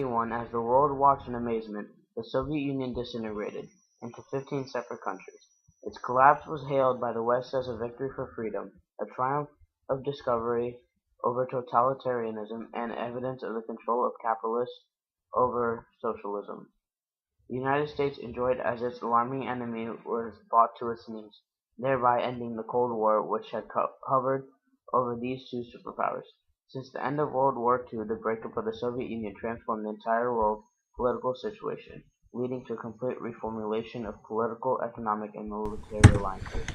1991, as the world watched in amazement, the Soviet Union disintegrated into 15 separate countries. Its collapse was hailed by the West as a victory for freedom, a triumph of discovery over totalitarianism, and evidence of the control of capitalists over socialism. The United States enjoyed as its alarming enemy was brought to its knees, thereby ending the Cold War which had hovered over these two superpowers. Since the end of World War II, the breakup of the Soviet Union transformed the entire world political situation, leading to a complete reformulation of political, economic, and military alliances.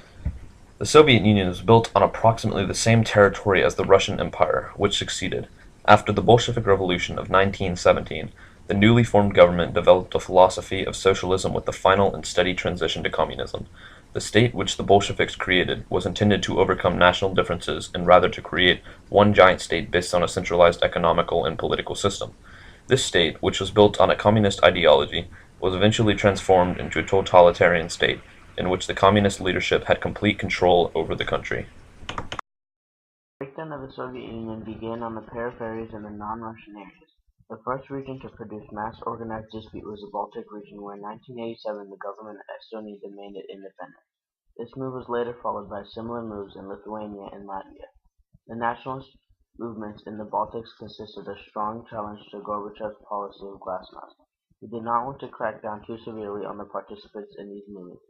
The Soviet Union was built on approximately the same territory as the Russian Empire, which succeeded. After the Bolshevik Revolution of 1917, the newly formed government developed a philosophy of socialism with the final and steady transition to communism. The state which the Bolsheviks created was intended to overcome national differences and rather to create one giant state based on a centralized economical and political system. This state, which was built on a communist ideology, was eventually transformed into a totalitarian state, in which the communist leadership had complete control over the country. The breakdown of the Soviet Union began on the peripheries and the non-Russian areas. The first region to produce mass organized dispute was the Baltic region, where in 1987 the government of Estonia demanded independence. This move was later followed by similar moves in Lithuania and Latvia. The nationalist movements in the Baltics consisted of strong challenge to Gorbachev's policy of glasnost. He did not want to crack down too severely on the participants in these movements.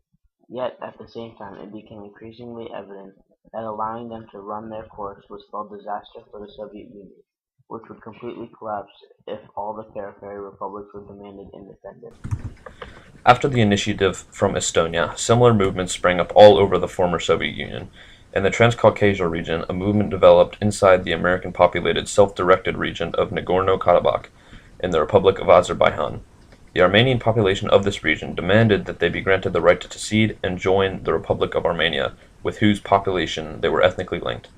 Yet, at the same time, it became increasingly evident that allowing them to run their course would spell disaster for the Soviet Union, which would completely collapse if all the periphery republics were demanded independence. After the initiative from Estonia, similar movements sprang up all over the former Soviet Union. In the Transcaucasia region, a movement developed inside the American-populated self-directed region of Nagorno-Karabakh in the Republic of Azerbaijan. The Armenian population of this region demanded that they be granted the right to secede and join the Republic of Armenia, with whose population they were ethnically linked.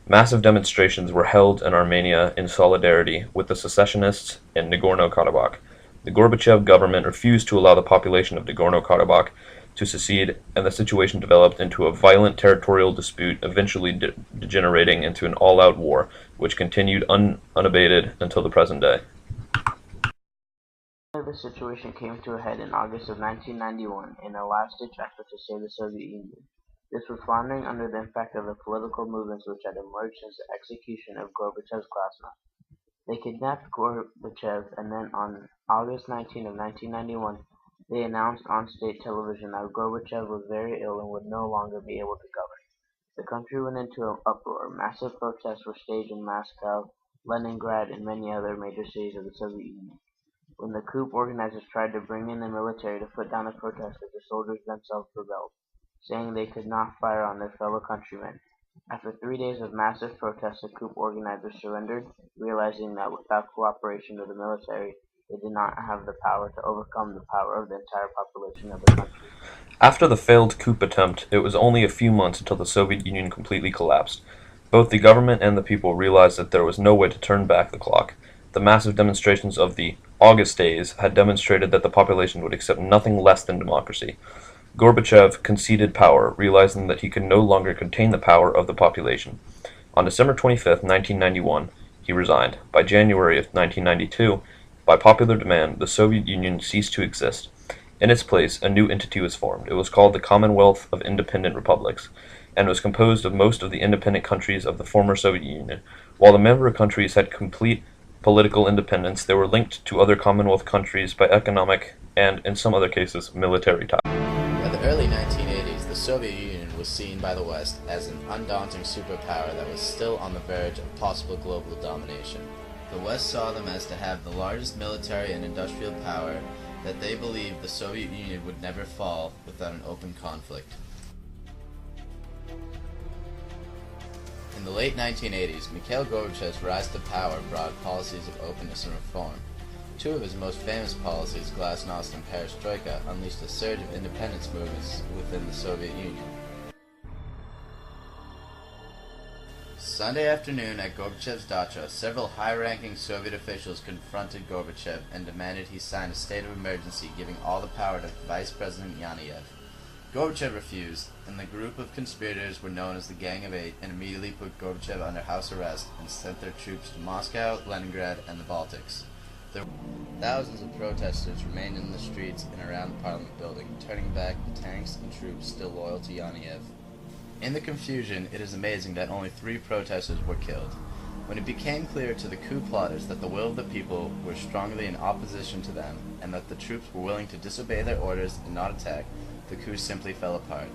Massive demonstrations were held in Armenia in solidarity with the secessionists in Nagorno-Karabakh. The Gorbachev government refused to allow the population of Nagorno-Karabakh to secede, and the situation developed into a violent territorial dispute, eventually degenerating into an all-out war, which continued unabated until the present day. The situation came to a head in August of 1991 in a last-ditch effort to save the Soviet Union. This was floundering under the effect of the political movements which had emerged since the execution of Gorbachev's glasnost. They kidnapped Gorbachev, and then on August 19 of 1991, they announced on state television that Gorbachev was very ill and would no longer be able to govern. The country went into an uproar. Massive protests were staged in Moscow, Leningrad, and many other major cities of the Soviet Union. When the coup organizers tried to bring in the military to put down the protesters, the soldiers themselves rebelled, saying they could not fire on their fellow countrymen. After 3 days of massive protests, the coup organizers surrendered, realizing that without cooperation of the military, they did not have the power to overcome the power of the entire population of the country. After the failed coup attempt, it was only a few months until the Soviet Union completely collapsed. Both the government and the people realized that there was no way to turn back the clock. The massive demonstrations of the August days had demonstrated that the population would accept nothing less than democracy. Gorbachev conceded power, realizing that he could no longer contain the power of the population. On December 25, 1991, he resigned. By January of 1992, by popular demand, the Soviet Union ceased to exist. In its place, a new entity was formed. It was called the Commonwealth of Independent Republics, and was composed of most of the independent countries of the former Soviet Union. While the member countries had complete political independence, they were linked to other Commonwealth countries by economic and, in some other cases, military ties. By the early 1980s, the Soviet Union was seen by the West as an undaunting superpower that was still on the verge of possible global domination. The West saw them as to have the largest military and industrial power, that they believed the Soviet Union would never fall without an open conflict. In the late 1980s, Mikhail Gorbachev's rise to power brought policies of openness and reform. Two of his most famous policies, Glasnost and Perestroika, unleashed a surge of independence movements within the Soviet Union. Sunday afternoon at Gorbachev's dacha, several high-ranking Soviet officials confronted Gorbachev and demanded he sign a state of emergency giving all the power to Vice President Yanuyev. Gorbachev refused, and the group of conspirators were known as the Gang of Eight and immediately put Gorbachev under house arrest and sent their troops to Moscow, Leningrad, and the Baltics. Thousands of protesters remained in the streets and around the Parliament building, turning back the tanks and troops still loyal to Yaniev. In the confusion, it is amazing that only 3 protesters were killed. When it became clear to the coup plotters that the will of the people were strongly in opposition to them, and that the troops were willing to disobey their orders and not attack, the coup simply fell apart.